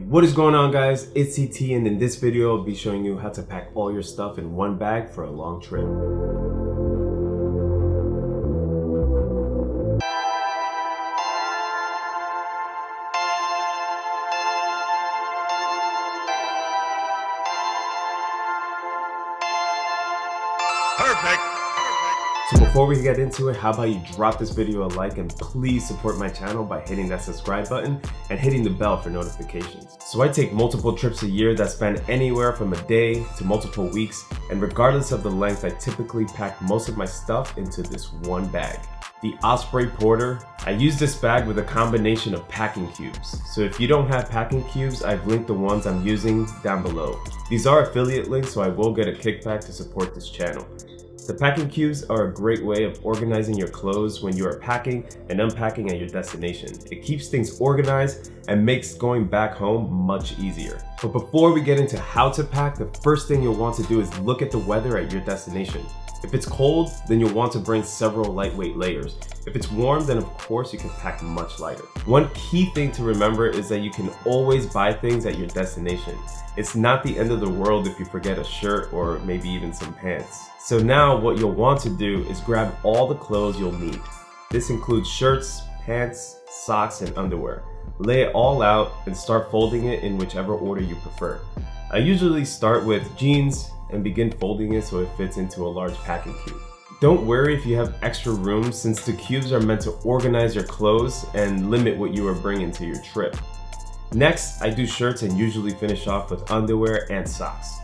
What is going on, guys? It's CT, and in this video I'll be showing you how to pack all your stuff in one bag for a long trip. Perfect. So before we get into it, how about you drop this video a like and please support my channel by hitting that subscribe button and hitting the bell for notifications. So I take multiple trips a year that span anywhere from a day to multiple weeks, and regardless of the length, I typically pack most of my stuff into this one bag. The Osprey Porter. I use this bag with a combination of packing cubes. So if you don't have packing cubes, I've linked the ones I'm using down below. These are affiliate links, so I will get a kickback to support this channel. The packing cubes are a great way of organizing your clothes when you are packing and unpacking at your destination. It keeps things organized and makes going back home much easier. But before we get into how to pack, the first thing you'll want to do is look at the weather at your destination. If it's cold, then you'll want to bring several lightweight layers. If it's warm, then of course you can pack much lighter. One key thing to remember is that you can always buy things at your destination. It's not the end of the world if you forget a shirt or maybe even some pants. So now what you'll want to do is grab all the clothes you'll need. This includes shirts, pants, socks, and underwear. Lay it all out and start folding it in whichever order you prefer. I usually start with jeans and begin folding it so it fits into a large packing cube. Don't worry if you have extra room, since the cubes are meant to organize your clothes and limit what you are bringing to your trip. Next, I do shirts and usually finish off with underwear and socks.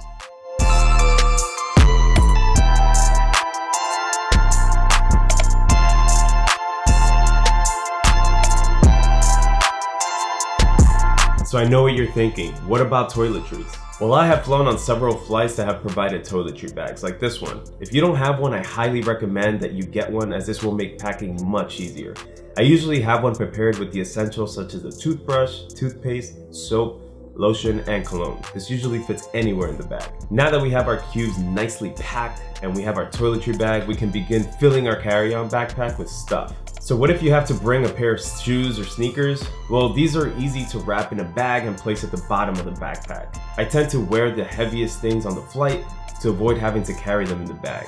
So I know what you're thinking, what about toiletries? Well, I have flown on several flights that have provided toiletry bags like this one. If you don't have one, I highly recommend that you get one, as this will make packing much easier. I usually have one prepared with the essentials such as a toothbrush, toothpaste, soap, lotion, and cologne. This usually fits anywhere in the bag. Now that we have our cubes nicely packed and we have our toiletry bag, we can begin filling our carry-on backpack with stuff. So what if you have to bring a pair of shoes or sneakers? Well, these are easy to wrap in a bag and place at the bottom of the backpack. I tend to wear the heaviest things on the flight to avoid having to carry them in the bag.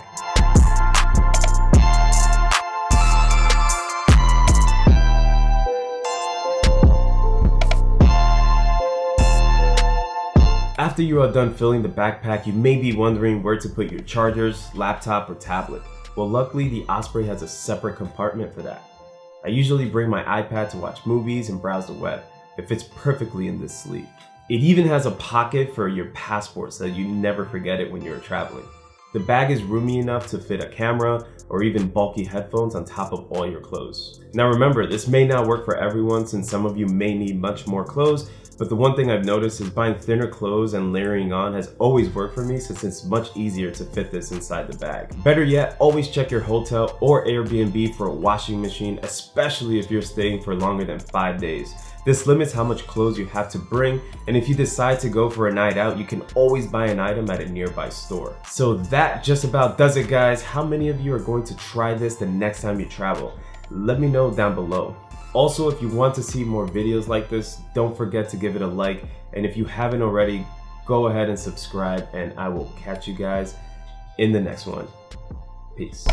After you are done filling the backpack, you may be wondering where to put your chargers, laptop, or tablet. Well, luckily the Osprey has a separate compartment for that. I usually bring my iPad to watch movies and browse the web. It fits perfectly in this sleeve. It even has a pocket for your passport so that you never forget it when you're traveling. The bag is roomy enough to fit a camera or even bulky headphones on top of all your clothes. Now remember, this may not work for everyone, since some of you may need much more clothes, but the one thing I've noticed is buying thinner clothes and layering on has always worked for me, since it's much easier to fit this inside the bag. Better yet, always check your hotel or Airbnb for a washing machine, especially if you're staying for longer than 5 days. This limits how much clothes you have to bring, and if you decide to go for a night out, you can always buy an item at a nearby store. So that just about does it, guys. How many of you are going to try this the next time you travel? Let me know down below. Also, if you want to see more videos like this, don't forget to give it a like, and if you haven't already, go ahead and subscribe, and I will catch you guys in the next one. Peace.